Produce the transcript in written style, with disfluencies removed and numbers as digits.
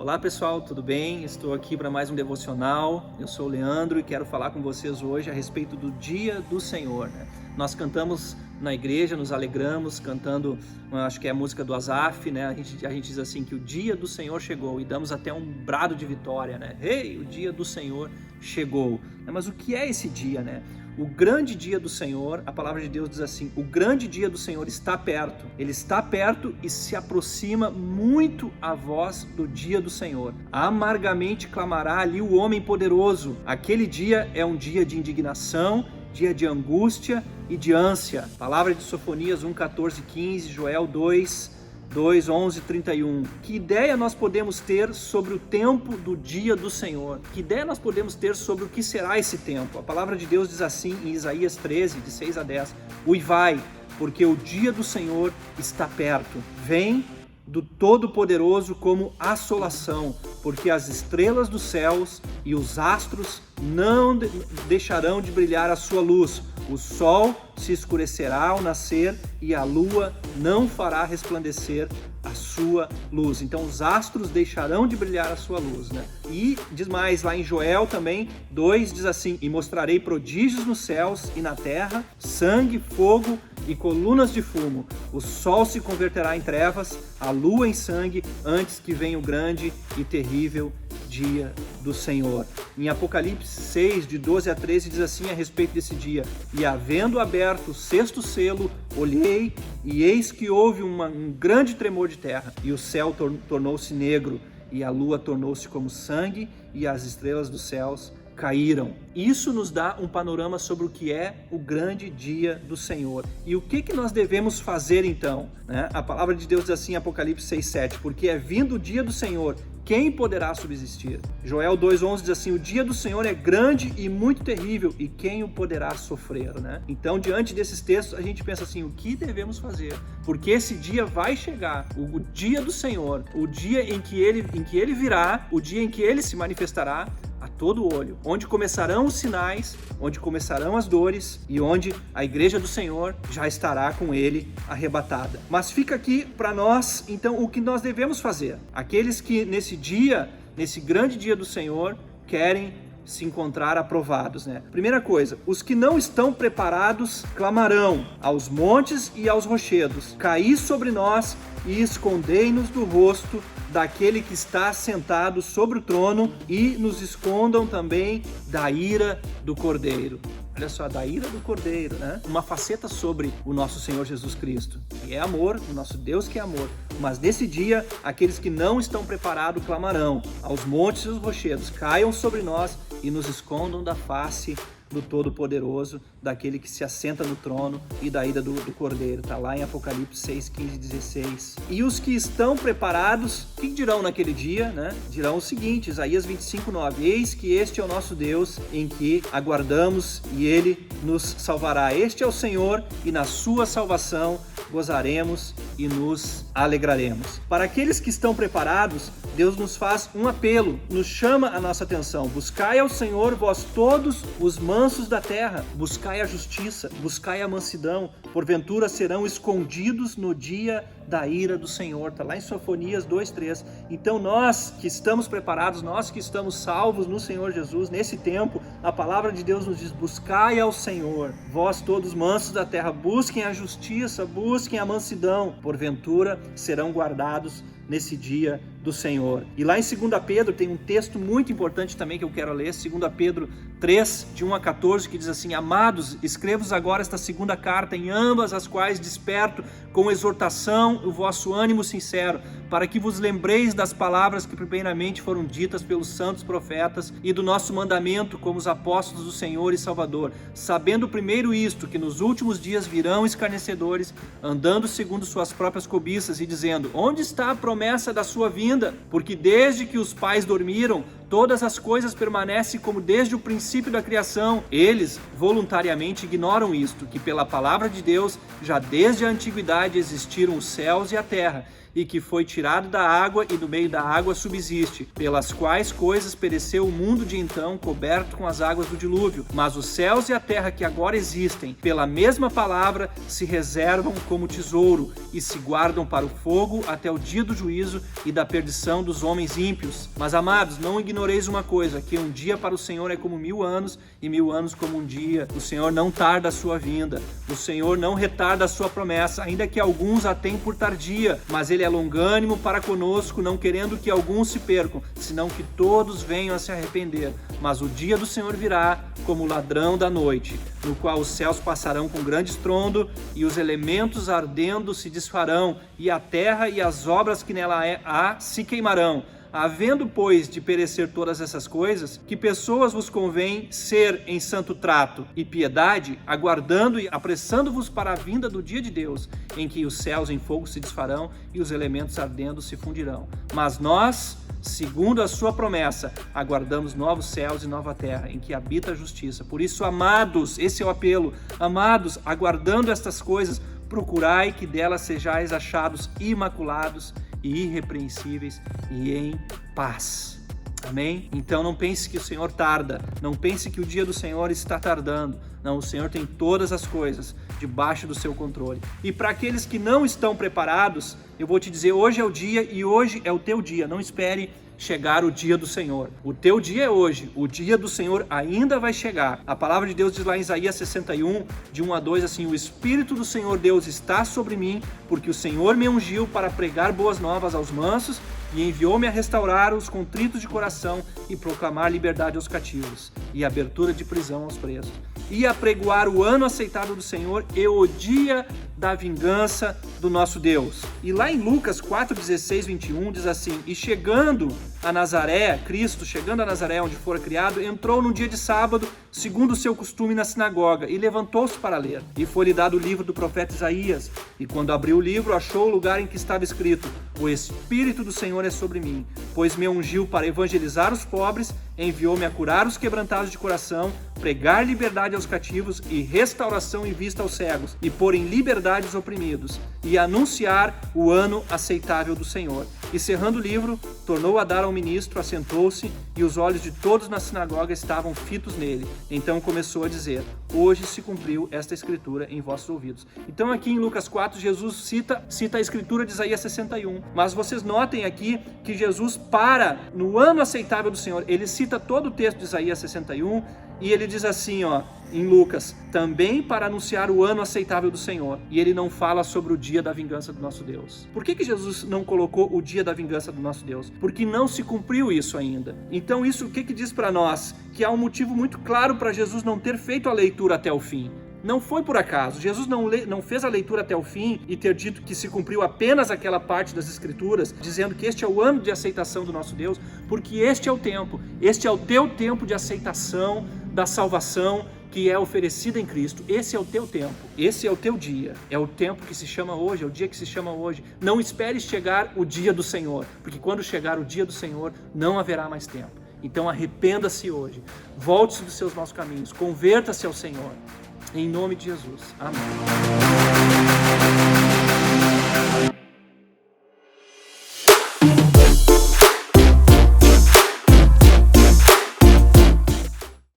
Olá pessoal, tudo bem? Estou aqui para mais um devocional. Eu sou o Leandro e quero falar com vocês hoje a respeito do Dia do Senhor, né? Nós cantamos na igreja, nos alegramos cantando, acho que é a música do Asaf, né? A gente diz assim que o dia do Senhor chegou e damos até um brado de vitória, né? Ei, o dia do Senhor chegou. Mas o que é esse dia, né? O grande dia do Senhor, a palavra de Deus diz assim, o grande dia do Senhor está perto. Ele está perto e se aproxima muito a voz do dia do Senhor. Amargamente clamará ali o homem poderoso. Aquele dia é um dia de indignação, dia de angústia e de ânsia. Palavra de Sofonias 1, 14, 15, Joel 2, 11, 31. Que ideia nós podemos ter sobre o tempo do dia do Senhor? Que ideia nós podemos ter sobre o que será esse tempo? A palavra de Deus diz assim em Isaías 13, de 6 a 10. Uivai, porque o dia do Senhor está perto. Vem do Todo-Poderoso como assolação, porque as estrelas dos céus e os astros não deixarão de brilhar a sua luz. O sol se escurecerá ao nascer e a lua não fará resplandecer a sua luz. Então os astros deixarão de brilhar a sua luz, né? E diz mais, lá em Joel também 2 diz assim, e mostrarei prodígios nos céus e na terra, sangue, fogo e colunas de fumo. O sol se converterá em trevas, a lua em sangue, antes que venha o grande e terrível dia do Senhor. Em Apocalipse 6, de 12 a 13, diz assim a respeito desse dia: e havendo aberto o sexto selo, olhei, e eis que houve um grande tremor de terra, e o céu tornou-se negro, e a lua tornou-se como sangue, e as estrelas dos céus caíram. Isso nos dá um panorama sobre o que é o grande dia do Senhor. E o que nós devemos fazer então? A palavra de Deus diz assim em Apocalipse 6, 7, porque é vindo o dia do Senhor, quem poderá subsistir? Joel 2,11 diz assim, o dia do Senhor é grande e muito terrível, e quem o poderá sofrer, né? Então, diante desses textos, a gente pensa assim, o que devemos fazer? Porque esse dia vai chegar, o dia do Senhor, o dia em que ele virá, o dia em que ele se manifestará a todo olho, onde começarão os sinais, onde começarão as dores e onde a igreja do Senhor já estará com ele arrebatada. Mas fica aqui para nós, então, o que nós devemos fazer. Aqueles que nesse dia, nesse grande dia do Senhor, querem se encontrar aprovados, né? Primeira coisa, os que não estão preparados clamarão aos montes e aos rochedos, caí sobre nós e escondei-nos do rosto daquele que está sentado sobre o trono e nos escondam também da ira do Cordeiro. Olha só, da ira do Cordeiro, né? Uma faceta sobre o nosso Senhor Jesus Cristo, que é amor, o nosso Deus que é amor. Mas nesse dia, aqueles que não estão preparados clamarão aos montes e aos rochedos, caiam sobre nós e nos escondam da face do Todo-Poderoso, daquele que se assenta no trono e da ira do Cordeiro. Está lá em Apocalipse 6, 15 e 16. E os que estão preparados, o que dirão naquele dia, né? Dirão o seguinte, Isaías 25, 9. Eis que este é o nosso Deus, em que aguardamos e ele nos salvará. Este é o Senhor e na sua salvação gozaremos e nos alegraremos. Para aqueles que estão preparados, Deus nos faz um apelo, nos chama a nossa atenção. Buscai ao Senhor, vós todos os mansos da terra, buscai a justiça, buscai a mansidão, porventura serão escondidos no dia da ira do Senhor. Está lá em Sofonias 2:3. Então nós que estamos preparados, nós que estamos salvos no Senhor Jesus, nesse tempo, a palavra de Deus nos diz, buscai ao Senhor, vós todos mansos da terra, busquem a justiça, busquem a mansidão, porventura serão guardados nesse dia do Senhor. E lá em 2 Pedro tem um texto muito importante também que eu quero ler, 2 Pedro 3, de 1 a 14, que diz assim, amados, escrevo-vos agora esta segunda carta, em ambas as quais desperto com exortação o vosso ânimo sincero, para que vos lembreis das palavras que primeiramente foram ditas pelos santos profetas e do nosso mandamento como os apóstolos do Senhor e Salvador, sabendo primeiro isto, que nos últimos dias virão escarnecedores, andando segundo suas próprias cobiças e dizendo, onde está a promessa da sua vinda? Porque desde que os pais dormiram, todas as coisas permanecem como desde o princípio da criação. Eles voluntariamente ignoram isto, que pela palavra de Deus, já desde a antiguidade existiram os céus e a terra, e que foi tirado da água e do meio da água subsiste, pelas quais coisas pereceu o mundo de então, coberto com as águas do dilúvio. Mas os céus e a terra que agora existem, pela mesma palavra, se reservam como tesouro e se guardam para o fogo até o dia do juízo e da perdição dos homens ímpios. Mas, amados, não ignoreis uma coisa, que um dia para o Senhor é como 1000 anos e 1000 anos como um dia. O Senhor não tarda a sua vinda, o Senhor não retarda a sua promessa, ainda que alguns a tenham por tardia, mas Ele é longânimo para conosco, não querendo que alguns se percam, senão que todos venham a se arrepender. Mas o dia do Senhor virá como ladrão da noite, no qual os céus passarão com grande estrondo, e os elementos ardendo se desfarão, e a terra e as obras que nela há se queimarão. Havendo, pois, de perecer todas essas coisas, que pessoas vos convém ser em santo trato e piedade, aguardando e apressando-vos para a vinda do dia de Deus, em que os céus em fogo se desfarão e os elementos ardendo se fundirão. Mas nós, segundo a sua promessa, aguardamos novos céus e nova terra, em que habita a justiça. Por isso, amados, esse é o apelo, amados, aguardando estas coisas, procurai que delas sejais achados imaculados e irrepreensíveis e em paz. Amém? Então não pense que o Senhor tarda, não pense que o dia do Senhor está tardando. Não, o Senhor tem todas as coisas debaixo do seu controle. E para aqueles que não estão preparados, eu vou te dizer, hoje é o dia e hoje é o teu dia. Não espere chegar o dia do Senhor. O teu dia é hoje, o dia do Senhor ainda vai chegar. A palavra de Deus diz lá em Isaías 61, de 1 a 2, assim: o Espírito do Senhor Deus está sobre mim, porque o Senhor me ungiu para pregar boas novas aos mansos e enviou-me a restaurar os contritos de coração e proclamar liberdade aos cativos e abertura de prisão aos presos, e apregoar o ano aceitável do Senhor e o dia da vingança do nosso Deus. E lá em Lucas 4, 16, 21 diz assim: e chegando a Nazaré, Cristo chegando a Nazaré onde fora criado, entrou no dia de sábado, segundo o seu costume, na sinagoga, e levantou-se para ler. E foi-lhe dado o livro do profeta Isaías, e quando abriu o livro, achou o lugar em que estava escrito: o Espírito do Senhor é sobre mim, pois me ungiu para evangelizar os pobres, enviou-me a curar os quebrantados de coração, pregar liberdade aos cativos e restauração em vista aos cegos, e pôr em liberdade os oprimidos, e anunciar o ano aceitável do Senhor. E cerrando o livro, tornou a dar ao ministro, assentou-se, e os olhos de todos na sinagoga estavam fitos nele. Então começou a dizer: hoje se cumpriu esta escritura em vossos ouvidos. Então aqui em Lucas 4, Jesus cita a escritura de Isaías 61. Mas vocês notem aqui que Jesus para no ano aceitável do Senhor. Ele cita todo o texto de Isaías 61 e ele diz assim, em Lucas: também para anunciar o ano aceitável do Senhor. E ele não fala sobre o dia da vingança do nosso Deus. Por que Jesus não colocou o dia da vingança do nosso Deus? Porque não se cumpriu isso ainda. Então isso o que diz para nós? Que há um motivo muito claro para Jesus não ter feito a leitura até o fim. Não foi por acaso. Jesus não fez a leitura até o fim e ter dito que se cumpriu apenas aquela parte das Escrituras, dizendo que este é o ano de aceitação do nosso Deus, porque este é o tempo, este é o teu tempo de aceitação da salvação que é oferecida em Cristo. Esse é o teu tempo, esse é o teu dia, é o tempo que se chama hoje, é o dia que se chama hoje. Não esperes chegar o dia do Senhor, porque quando chegar o dia do Senhor, não haverá mais tempo. Então arrependa-se hoje, volte-se dos seus maus caminhos, converta-se ao Senhor. Em nome de Jesus. Amém.